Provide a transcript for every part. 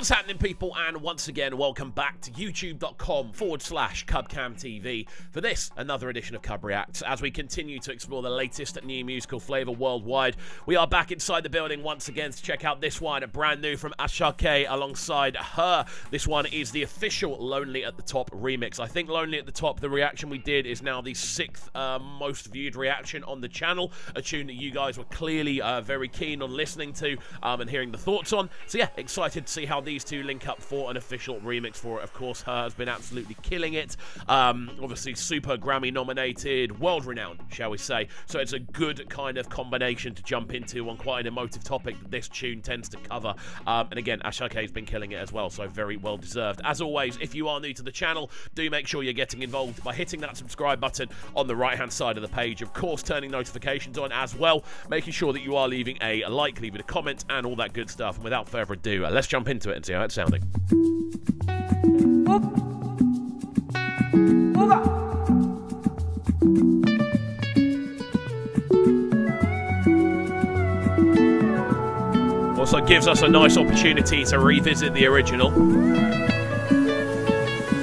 What's happening, people? And once again, welcome back to youtube.com/CubCamTV for this, another edition of Cub Reacts. As we continue to explore the latest new musical flavor worldwide, we are back inside the building once again to check out this one, brand new from Asake alongside H.E.R. This one is the official Lonely at the Top remix. I think Lonely at the Top, the reaction we did, is now the 6th most viewed reaction on the channel. A tune that you guys were clearly very keen on listening to and hearing the thoughts on. So yeah, excited to see how these two link up for an official remix for it. Of course, H.E.R. has been absolutely killing it. Obviously, super Grammy nominated, world renowned, shall we say. So it's a good kind of combination to jump into on quite an emotive topic that this tune tends to cover. And again, Asake has been killing it as well, so very well deserved. As always, if you are new to the channel, do make sure you're getting involved by hitting that subscribe button on the right hand side of the page. Of course, turning notifications on as well, making sure that you are leaving a like, leaving a comment, and all that good stuff. And without further ado, let's jump into it and see how it's sounding. Also gives us a nice opportunity to revisit the original.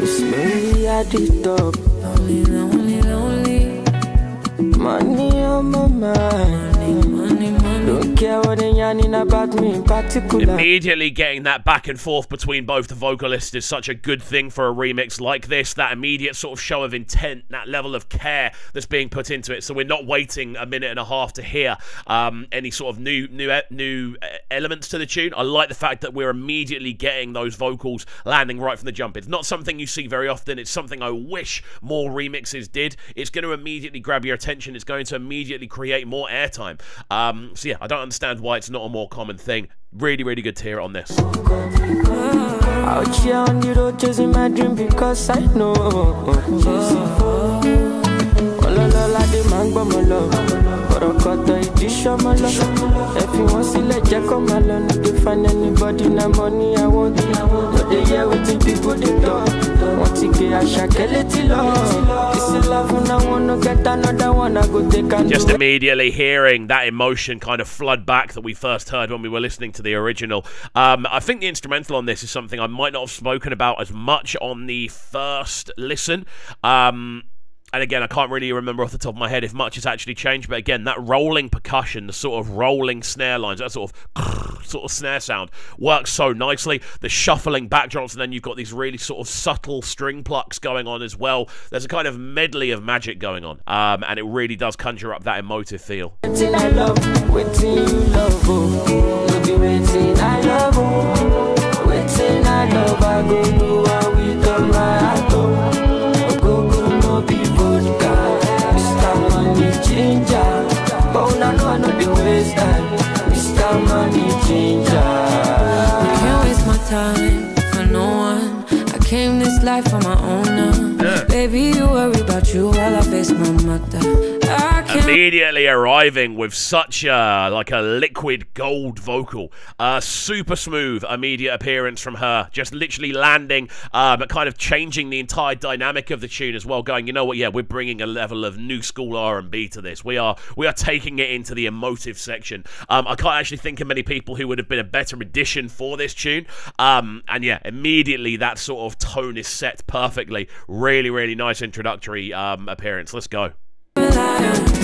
It's me at the top, lonely, lonely, lonely. Money on my mind. Don't care what they're yarning about me in particular. Immediately getting that back and forth between both the vocalists is such a good thing for a remix like this. That immediate sort of show of intent, that level of care that's being put into it. So we're not waiting a minute and a half to hear any sort of new elements to the tune. I like the fact that we're immediately getting those vocals landing right from the jump. It's not something you see very often. It's something I wish more remixes did. It's going to immediately grab your attention. It's going to immediately create more airtime. So yeah, I don't understand why it's not a more common thing. Really, really good to hear it on this. Out here on the road chasing my dream because I know. If you want to let you come alone, to find anybody, no money, I want to. But they hear what the people they talk. Want to get a shakeleti love. It's a love and I want to get another one. I go take and just immediately hearing that emotion kind of flood back that we first heard when we were listening to the original. I think the instrumental on this is something I might not have spoken about as much on the first listen. And again, I can't really remember off the top of my head if much has actually changed. But again, that rolling percussion, the sort of rolling snare lines, that sort of snare sound works so nicely. The shuffling backdrops, and then you've got these really sort of subtle string plucks going on as well. There's a kind of medley of magic going on. And it really does conjure up that emotive feel. Time for no one. I came this life on my own now. Baby, you worry about you while I face my mother. Immediately arriving with such a liquid gold vocal, super smooth immediate appearance from H.E.R. Just literally landing, but kind of changing the entire dynamic of the tune as well. Going, you know what? Yeah, we're bringing a level of new school R&B to this. We are taking it into the emotive section. I can't actually think of many people who would have been a better addition for this tune. And yeah, immediately that sort of tone is set perfectly. Really, really nice introductory appearance. Let's go.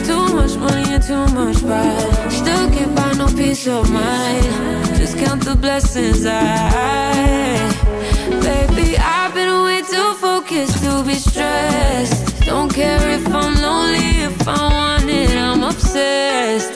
Too much money and too much pride. Still can't buy no peace of mind. Just count the blessings baby, I've been way too focused to be stressed. Don't care if I'm lonely, if I want it, I'm obsessed.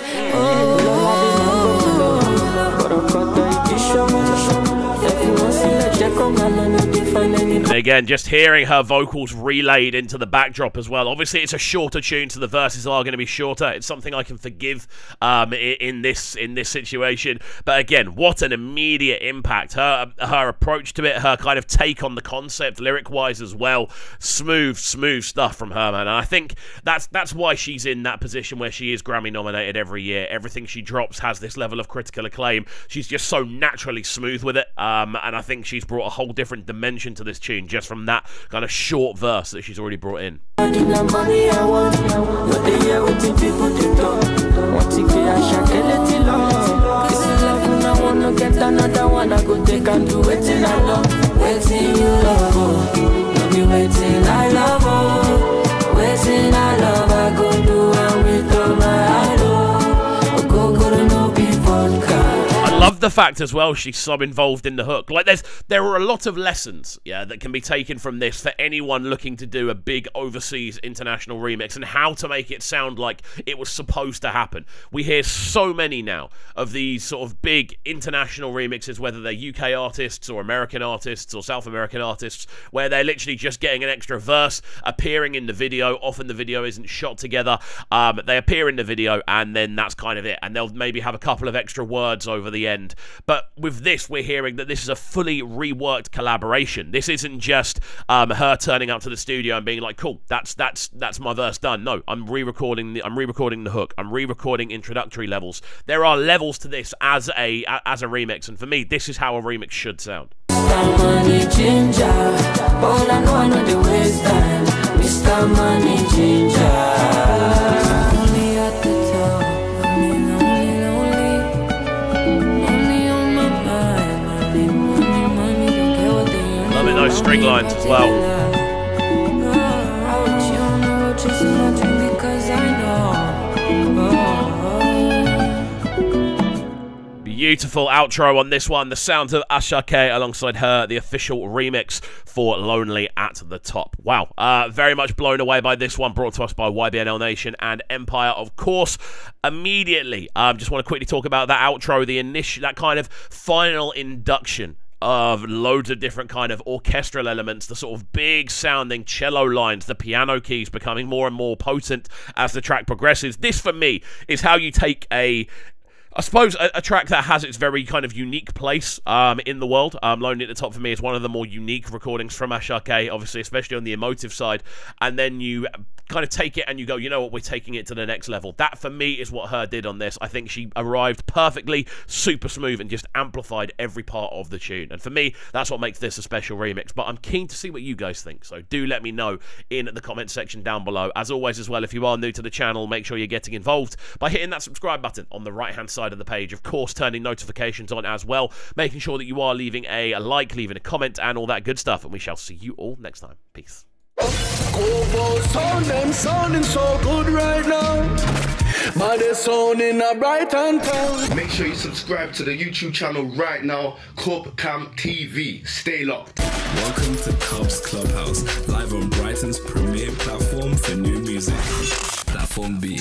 And again, just hearing her vocals relayed into the backdrop as well. Obviously, it's a shorter tune, so the verses are going to be shorter. It's something I can forgive in this situation. But again, what an immediate impact. Her approach to it, her kind of take on the concept, lyric-wise as well. Smooth stuff from her, man. And I think that's why she's in that position where she is Grammy nominated every year. Everything she drops has this level of critical acclaim. She's just so naturally smooth with it. And I think she's brought a whole different dimension to this tune just from that kind of short verse that she's already brought in. I wanna get another one, I go take and do it. love the fact as well she's so involved in the hook. Like, there are a lot of lessons, yeah, that can be taken from this for anyone looking to do a big overseas international remix and how to make it sound like it was supposed to happen. We hear so many now of these sort of big international remixes, whether they're UK artists or American artists or South American artists, where they're literally just getting an extra verse appearing in the video. Often the video isn't shot together. They appear in the video and then that's kind of it. And they'll maybe have a couple of extra words over the end. But with this, we're hearing that this is a fully reworked collaboration. This isn't just her turning up to the studio and being like, cool, that's my verse done. No, I'm re-recording the hook. I'm re-recording introductory levels. There are levels to this as a remix, and for me, this is how a remix should sound. Mr. Money Ginger, all I know the waste time. Mr. Money Ginger, only at the top, only on my mind, money, don't care what they Loving those string lines as well. Beautiful outro on this one. The sounds of Asake alongside H.E.R, the official remix for Lonely at the Top. Wow. Very much blown away by this one, brought to us by YBNL Nation and Empire, of course. Immediately, just want to quickly talk about that outro, that kind of final induction of loads of different kind of orchestral elements, the sort of big sounding cello lines, the piano keys becoming more and more potent as the track progresses. This, for me, is how you take I suppose a track that has its very kind of unique place in the world. Lonely at the Top for me is one of the more unique recordings from Asake, obviously, especially on the emotive side. And then you kind of take it and you go, you know what, we're taking it to the next level. That, for me, is what H.E.R did on this. I think she arrived perfectly, super smooth, and just amplified every part of the tune. And for me, that's what makes this a special remix. But I'm keen to see what you guys think, so do let me know in the comment section down below. As always, as well, if you are new to the channel, make sure you're getting involved by hitting that subscribe button on the right-hand side of the page. Of course, turning notifications on as well, making sure that you are leaving a like, leaving a comment, and all that good stuff. And we shall see you all next time. Peace. Sounding so good right now. But they're sounding a Brighton town. Make sure you subscribe to the YouTube channel right now, CUBREACTS TV. Stay locked. Welcome to Cubs Clubhouse, live on Brighton's premier platform for new music. Platform B.